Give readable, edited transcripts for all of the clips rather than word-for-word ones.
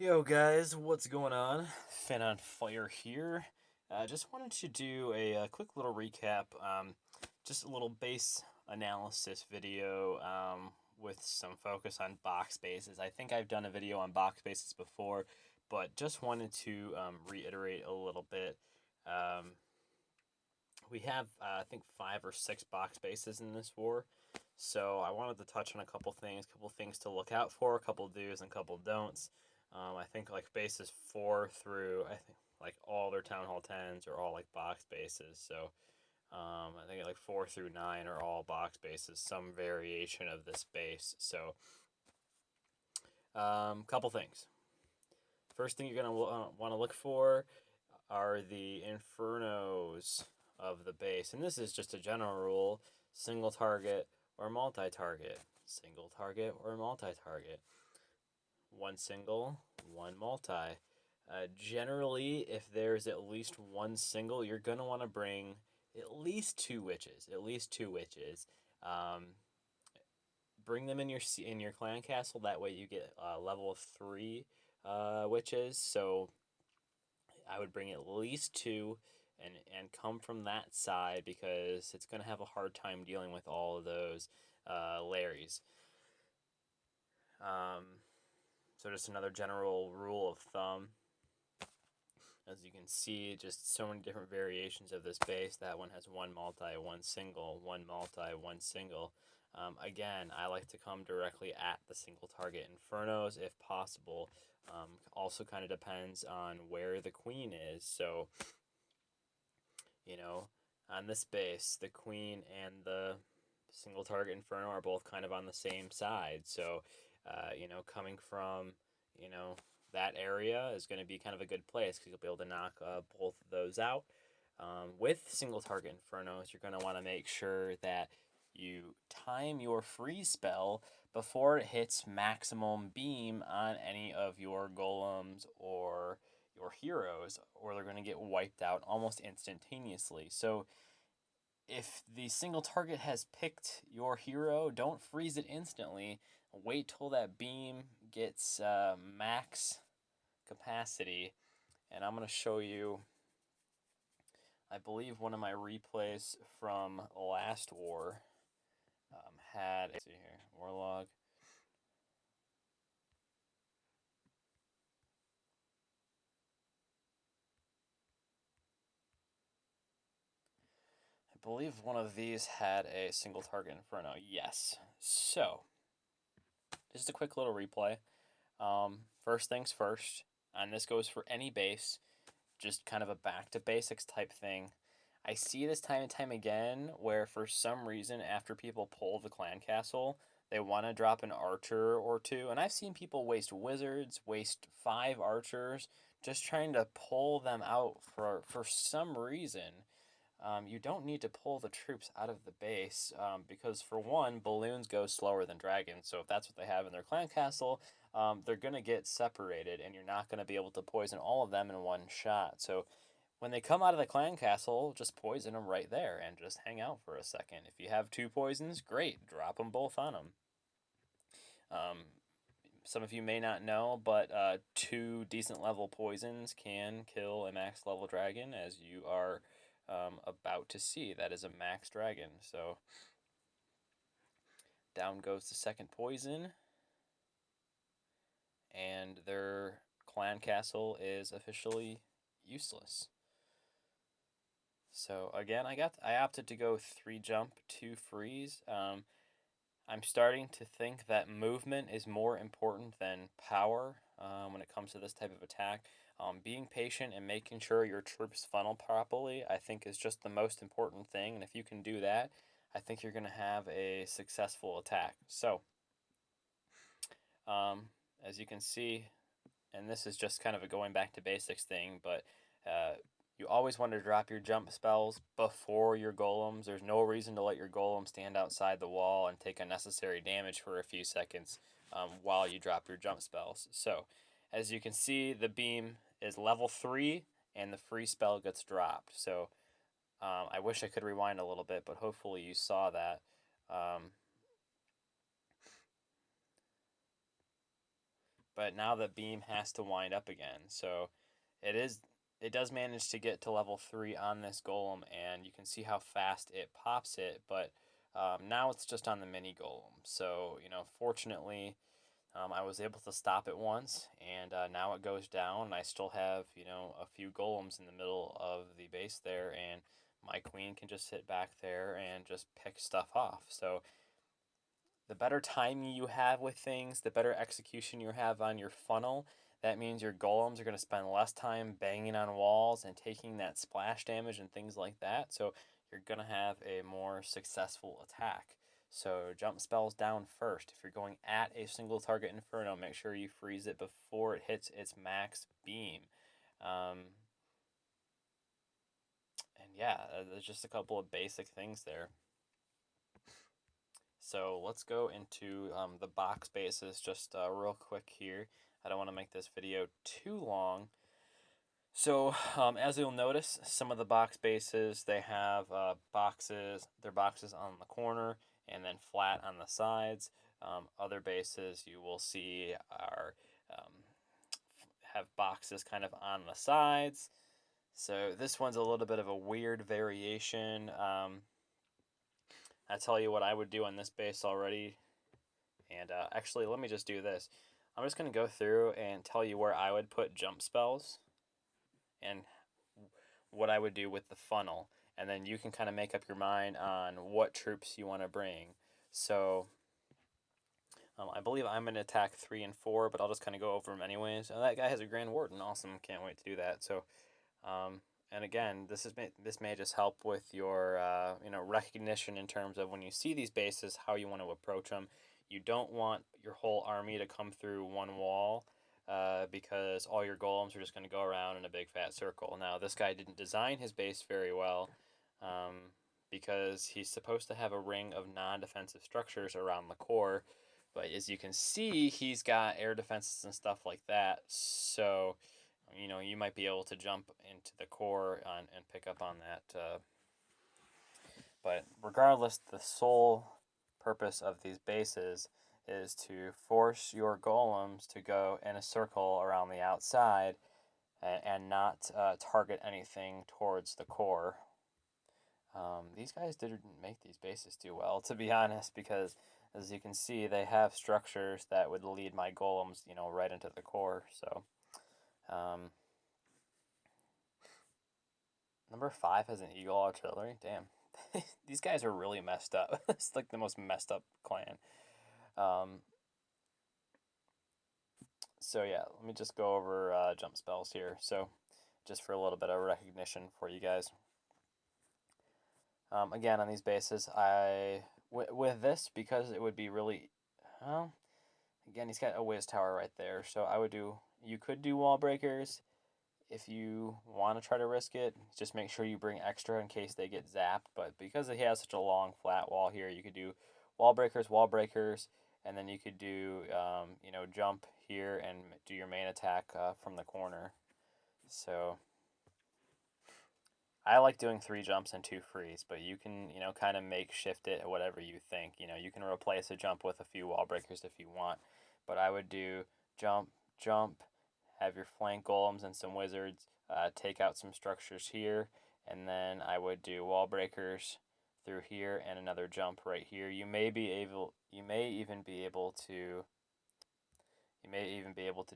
Yo guys, what's going on? Fin on Fire here. Just wanted to do a quick little recap, just a little base analysis video with some focus on box bases. I think I've done a video on box bases before, but just wanted to reiterate a little bit. Um, we have, I think, 5 or 6 box bases in this war, so I wanted to touch on a couple things to look out for, a couple do's and a couple don'ts. I think like bases 4 through, I think like all their Town Hall 10s are all like box bases. So I think like 4 through 9 are all box bases, some variation of this base. So couple things. First thing you're gonna want to look for are the infernos of the base, and this is just a general rule: single target or multi-target, single target or multi-target. One single, one multi. Generally, if there's at least one single, you're gonna want to bring at least two witches. At least two witches. Um, Bring them in your clan castle. That way, you get level 3 witches. So I would bring at least two, and come from that side because it's gonna have a hard time dealing with all of those Larrys. Um, so just another general rule of thumb. As you can see, just so many different variations of this base. That one has one multi, one single, one multi, one single. Again, I like to come directly at the single target infernos if possible. Also kind of depends on where the queen is. So, you know, on this base, the queen and the single target inferno are both kind of on the same side. So, coming from, you know, that area is going to be kind of a good place because you'll be able to knock both of those out. With single target infernos, you're going to want to make sure that you time your freeze spell before it hits maximum beam on any of your golems or your heroes, or they're going to get wiped out almost instantaneously. So if the single target has picked your hero, don't freeze it instantly. Wait till that beam gets max capacity. And I'm going to show you, I believe one of my replays from last war had, let's see here, Warlog. I believe one of these had a single target inferno. Yes. So, just a quick little replay. First things first, and this goes for any base, just kind of a back to basics type thing. I see this time and time again where for some reason after people pull the clan castle, they want to drop an archer or two. And I've seen people waste wizards, waste 5 archers, just trying to pull them out for some reason. You don't need to pull the troops out of the base because, for one, balloons go slower than dragons. So if that's what they have in their clan castle, they're going to get separated, and you're not going to be able to poison all of them in one shot. So when they come out of the clan castle, just poison them right there and just hang out for a second. If you have 2 poisons, great, drop them both on them. Some of you may not know, but 2 decent level poisons can kill a max level dragon, as you are about to see. That is a max dragon. So down goes the second poison, and their clan castle is officially useless. So again, I opted to go 3 jump, 2 freeze. I'm starting to think that movement is more important than power when it comes to this type of attack. Being patient and making sure your troops funnel properly, I think, is just the most important thing. And if you can do that, I think you're going to have a successful attack. So, as you can see, and this is just kind of a going back to basics thing, but uh, you always want to drop your jump spells before your golems. There's no reason to let your golem stand outside the wall and take unnecessary damage for a few seconds while you drop your jump spells. So, as you can see, the beam is level 3 and the free spell gets dropped. So, I wish I could rewind a little bit, but hopefully you saw that. Um, but now the beam has to wind up again. So it does manage to get to level 3 on this golem, and you can see how fast it pops it, but now it's just on the mini golem. So, fortunately, I was able to stop it once, and now it goes down. I still have, a few golems in the middle of the base there, and my queen can just sit back there and just pick stuff off. So the better timing you have with things, the better execution you have on your funnel. That means your golems are going to spend less time banging on walls and taking that splash damage and things like that. So you're going to have a more successful attack. So jump spells down first. If you're going at a single target inferno, make sure you freeze it before it hits its max beam. And yeah, there's just a couple of basic things there. So let's go into the box bases just real quick here. I don't want to make this video too long. So as you'll notice, some of the box bases, they have they're boxes on the corner and then flat on the sides. Other bases you will see are have boxes kind of on the sides. So this one's a little bit of a weird variation. I tell you what I would do on this base already. And actually, let me just do this. I'm just going to go through and tell you where I would put jump spells and what I would do with the funnel. And then you can kind of make up your mind on what troops you want to bring. So I believe I'm going to attack 3 and 4, but I'll just kind of go over them anyways. Oh, that guy has a Grand Warden. Awesome. Can't wait to do that. So, and again, this may just help with your recognition in terms of when you see these bases, how you want to approach them. You don't want your whole army to come through one wall because all your golems are just going to go around in a big fat circle. Now, this guy didn't design his base very well because he's supposed to have a ring of non-defensive structures around the core. But as you can see, he's got air defenses and stuff like that. So, you might be able to jump into the core and pick up on that. But regardless, the sole purpose of these bases is to force your golems to go in a circle around the outside and not target anything towards the core. These guys didn't make these bases too well, to be honest, because as you can see, they have structures that would lead my golems, right into the core. So, number 5 has an Eagle Artillery. Damn. These guys are really messed up. It's like the most messed up clan. So yeah, let me just go over jump spells here. So just for a little bit of recognition for you guys. Again, on these bases, with this, because it would be really, well, again, he's got a whiz tower right there. So you could do wall breakers if you want to try to risk it. Just make sure you bring extra in case they get zapped. But because he has such a long flat wall here, you could do wall breakers, and then you could do, jump here and do your main attack from the corner. So I like doing 3 jumps and 2 frees, but you can, kind of makeshift it whatever you think. You can replace a jump with a few wall breakers if you want. But I would do jump, have your flank golems and some wizards, take out some structures here, and then I would do wall breakers through here and another jump right here. You may even be able to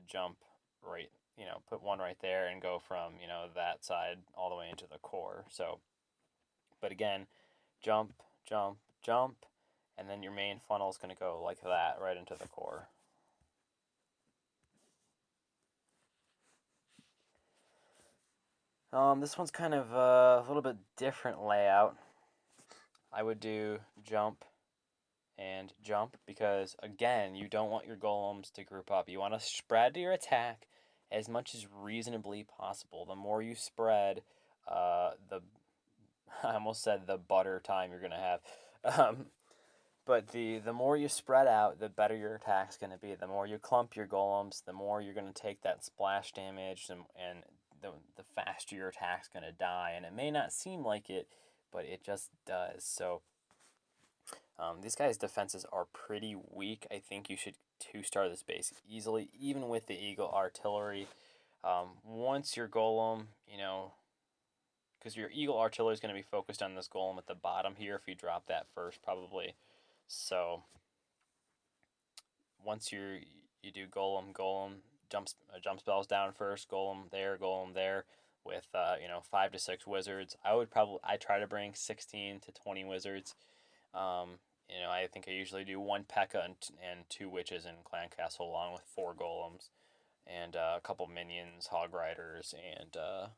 jump right, put one right there and go from, that side all the way into the core. So, but again, jump, and then your main funnel is going to go like that right into the core. This one's kind of a little bit different layout. I would do jump and jump because, again, you don't want your golems to group up. You want to spread your attack as much as reasonably possible. The more you spread, the I almost said the butter time you're going to have. But the more you spread out, the better your attack's going to be. The more you clump your golems, the more you're going to take that splash damage, and the faster your attack's going to die. And it may not seem like it, but it just does. So These guys' defenses are pretty weak. I think you should two-star this base easily, even with the Eagle Artillery. Once your Golem, because your Eagle Artillery is going to be focused on this Golem at the bottom here if you drop that first, probably. So once you do Golem jump spells down first, Golem there with 5 to 6 wizards. I try to bring 16 to 20 wizards. I think I usually do 1 P.E.K.K.A. and 2 witches in Clan Castle along with 4 golems and a couple minions, hog riders, and I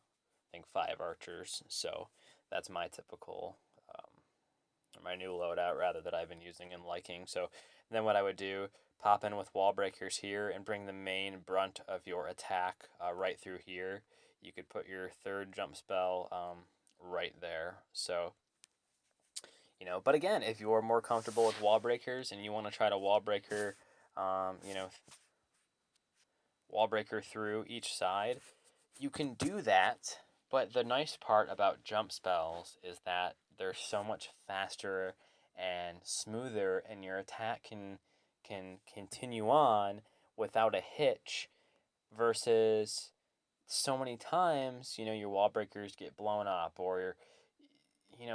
think 5 archers. So that's my typical, my new loadout rather that I've been using and liking. So then what I would do, pop in with wall breakers here and bring the main brunt of your attack right through here. You could put your 3rd jump spell right there. So but again, if you're more comfortable with wall breakers and you want to try to wall breaker through each side, you can do that. But the nice part about jump spells is that they're so much faster and smoother, and your attack can continue on without a hitch, versus so many times your wall breakers get blown up, or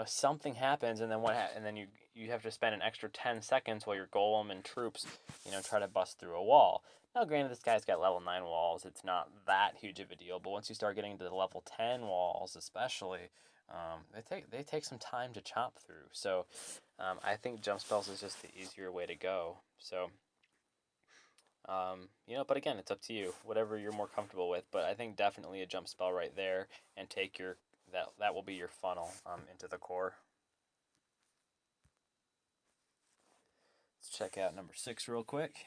something happens, and then and then you have to spend an extra 10 seconds while your golem and troops try to bust through a wall. Now granted, this guy's got level 9 walls, it's not that huge of a deal, but once you start getting to the level 10 walls especially, they take some time to chop through. So I think jump spells is just the easier way to go. So but again, it's up to you, whatever you're more comfortable with. But I think definitely a jump spell right there, and take that will be your funnel into the core. Let's check out number 6 real quick.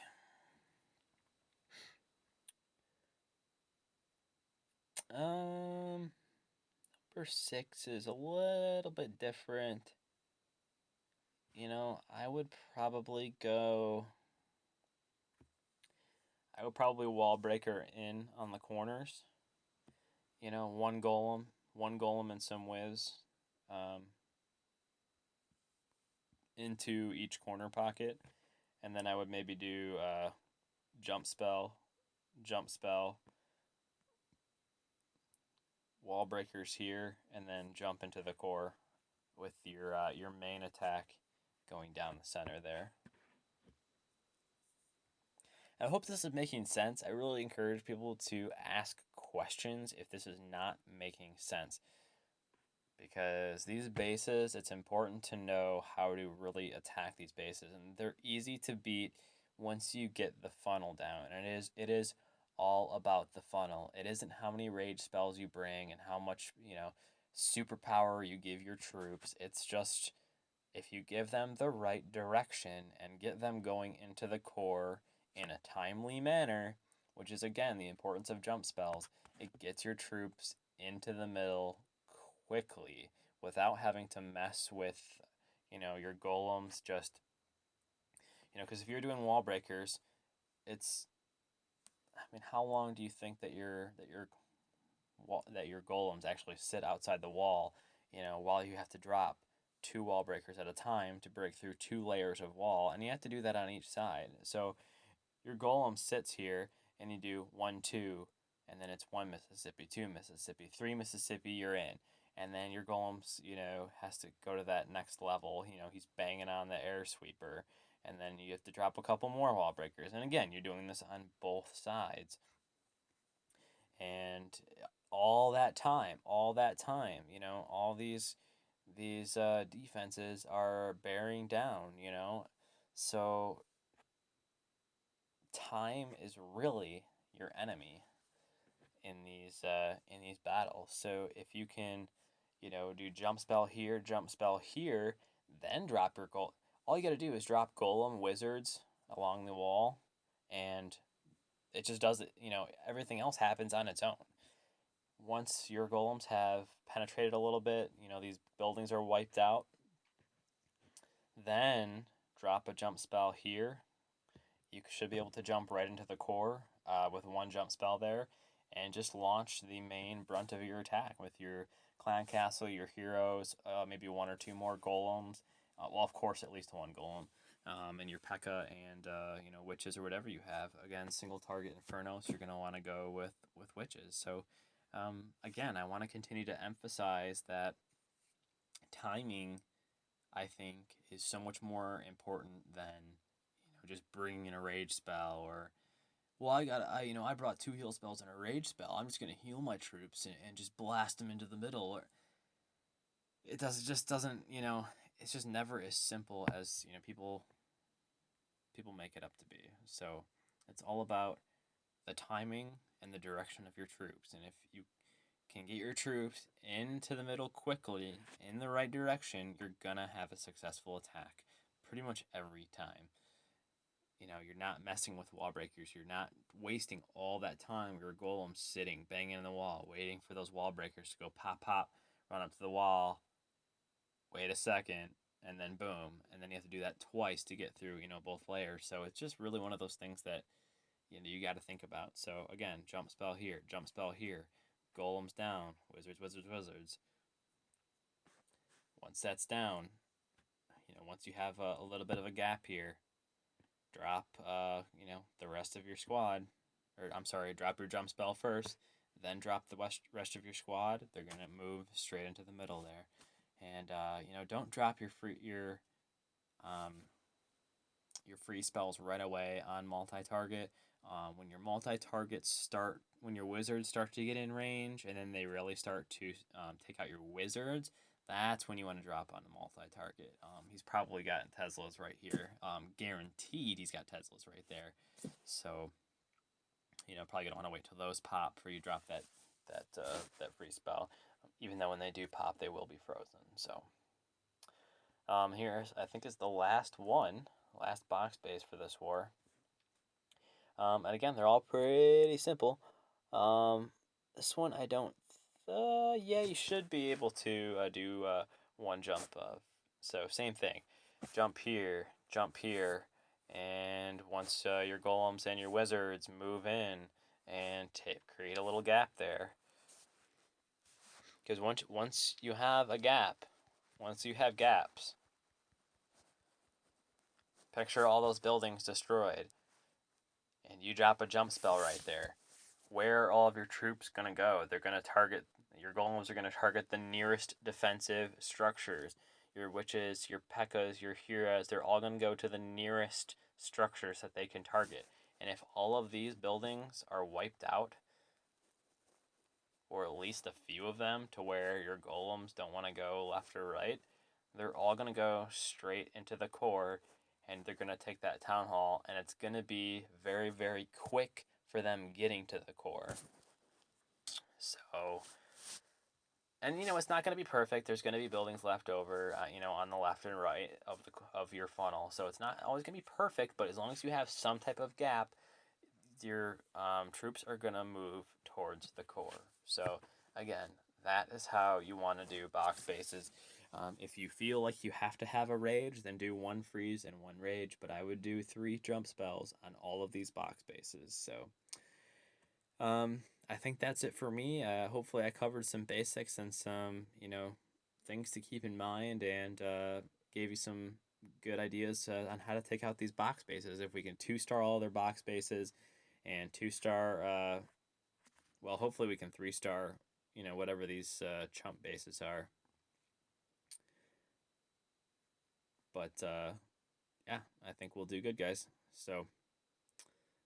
Number 6 is a little bit different. I would probably wall breaker in on the corners. 1 golem and some whiz into each corner pocket, and then I would maybe do jump spell, wall breakers here, and then jump into the core with your main attack going down the center there. I hope this is making sense. I really encourage people to ask questions if this is not making sense, because these bases, it's important to know how to really attack these bases, and they're easy to beat once you get the funnel down. And it is all about the funnel. It isn't how many rage spells you bring and how much superpower you give your troops. It's just, if you give them the right direction and get them going into the core in a timely manner, which is again the importance of jump spells, it gets your troops into the middle quickly without having to mess with your golems. Just because if you're doing wall breakers, how long do you think that your golems actually sit outside the wall, while you have to drop 2 wall breakers at a time to break through 2 layers of wall, and you have to do that on each side. So your golem sits here, and you do 1, 2, and then it's 1 Mississippi, 2 Mississippi, 3 Mississippi, you're in. And then your golem's, has to go to that next level. He's banging on the air sweeper, and then you have to drop a couple more wall breakers. And again, you're doing this on both sides. And all that time, all these defenses are bearing down, So time is really your enemy in these battles. So if you can, do jump spell here, then drop your goal. All you got to do is drop golem wizards along the wall, and it just does it. Everything else happens on its own. Once your golems have penetrated a little bit, these buildings are wiped out, then drop a jump spell here. You should be able to jump right into the core with 1 jump spell there, and just launch the main brunt of your attack with your clan castle, your heroes, maybe 1 or 2 more golems, Well, of course, at least one golem. And your P.E.K.K.A. and witches or whatever you have. Again, single target Inferno, so you're going to want to go with witches. So again, I want to continue to emphasize that timing, I think, is so much more important than just bringing in a rage spell or, well, I brought 2 heal spells and a rage spell. I'm just gonna heal my troops and just blast them into the middle. Or just doesn't, it's just never as simple as people make it up to be. So it's all about the timing and the direction of your troops. And if you can get your troops into the middle quickly in the right direction, you're gonna have a successful attack pretty much every time. You're not messing with wall breakers. You're not wasting all that time. Your golem sitting, banging in the wall, waiting for those wall breakers to go pop, pop, run up to the wall, wait a second, and then boom. And then you have to do that twice to get through, both layers. So it's just really one of those things that, you got to think about. So again, jump spell here, golems down, wizards, wizards, wizards. Once that's down, once you have a little bit of a gap here, drop, the rest of your squad. Or, I'm sorry, drop your jump spell first, then drop the rest of your squad. They're going to move straight into the middle there. And, don't drop your free spells right away on multi-target. When your multi-targets when your wizards start to get in range, and then they really start to take out your wizards, that's when you want to drop on the multi-target. He's probably got Teslas right here. Guaranteed he's got Teslas right there. So, probably going to want to wait till those pop before you drop that free spell. Even though when they do pop, they will be frozen. So, here, I think is the last box base for this war. And again, they're all pretty simple. This one I don't. Yeah, you should be able to do one jump. So same thing, jump here, and once your golems and your wizards move in and create a little gap there. Because once you have a gap, once you have gaps, picture all those buildings destroyed, and you drop a jump spell right there. Where are all of your troops going to go? They're going to target, your golems are going to target the nearest defensive structures. Your witches, your P.E.K.K.A.s, your Hiras, they're all going to go to the nearest structures that they can target. And if all of these buildings are wiped out, or at least a few of them, to where your golems don't want to go left or right, they're all going to go straight into the core, and they're going to take that town hall, and it's going to be very, very quick for them getting to the core. So, and it's not going to be perfect. There's going to be buildings left over, on the left and right of your funnel. So it's not always going to be perfect, but as long as you have some type of gap, your troops are going to move towards the core. So again, that is how you want to do box bases. If you feel like you have to have a rage, then do 1 freeze and 1 rage, but I would do 3 jump spells on all of these box bases. So I think that's it for me. Hopefully I covered some basics and some, things to keep in mind, and gave you some good ideas on how to take out these box bases. If we can 2-star all their box bases and 2-star, well, hopefully we can 3-star, whatever these chump bases are. But yeah, I think we'll do good, guys. So,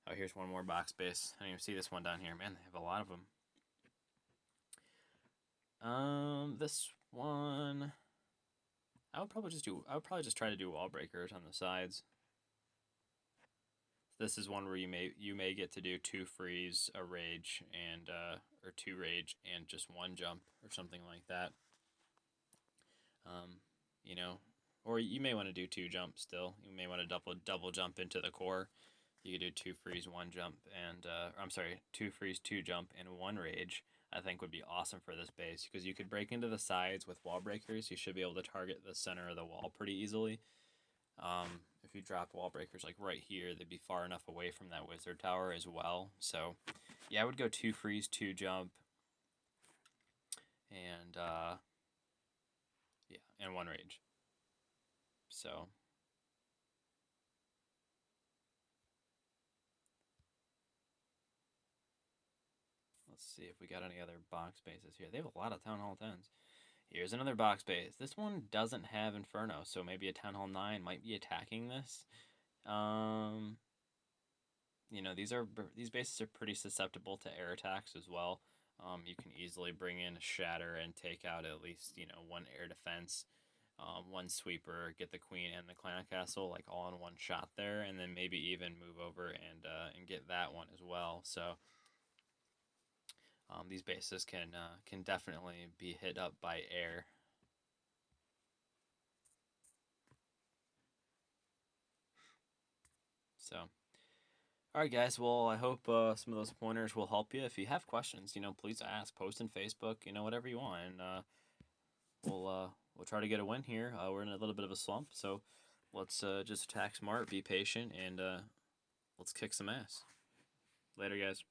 oh, here's one more box base. I don't even see this one down here. Man, they have a lot of them. This one, I would probably just try to do wall breakers on the sides. This is one where you may get to do 2 freeze, a rage, and or 2 rage and just 1 jump or something like that. Or you may want to do 2 jumps still. You may want to double jump into the core. You could do 2 freeze, 1 jump, and 2 freeze, 2 jump, and 1 rage. I think would be awesome for this base, because you could break into the sides with wall breakers. You should be able to target the center of the wall pretty easily. If you drop wall breakers like right here, they'd be far enough away from that wizard tower as well. So yeah, I would go 2 freeze, 2 jump, and and 1 rage. So let's see if we got any other box bases here. They have a lot of Town Hall 10s. Here's another box base. This one doesn't have Inferno, so maybe a Town Hall 9 might be attacking this. You know, these bases are pretty susceptible to air attacks as well. You can easily bring in a Shatter and take out at least, you know, one air defense, one sweeper, get the queen and the clan castle like all in one shot there, and then maybe even move over and get that one as well. So these bases can definitely be hit up by air. So, all right, guys. Well, I hope some of those pointers will help you. If you have questions, you know, please ask. Post in Facebook. You know, whatever you want, and we'll try to get a win here. We're in a little bit of a slump, so let's just attack smart, be patient, and let's kick some ass. Later, guys.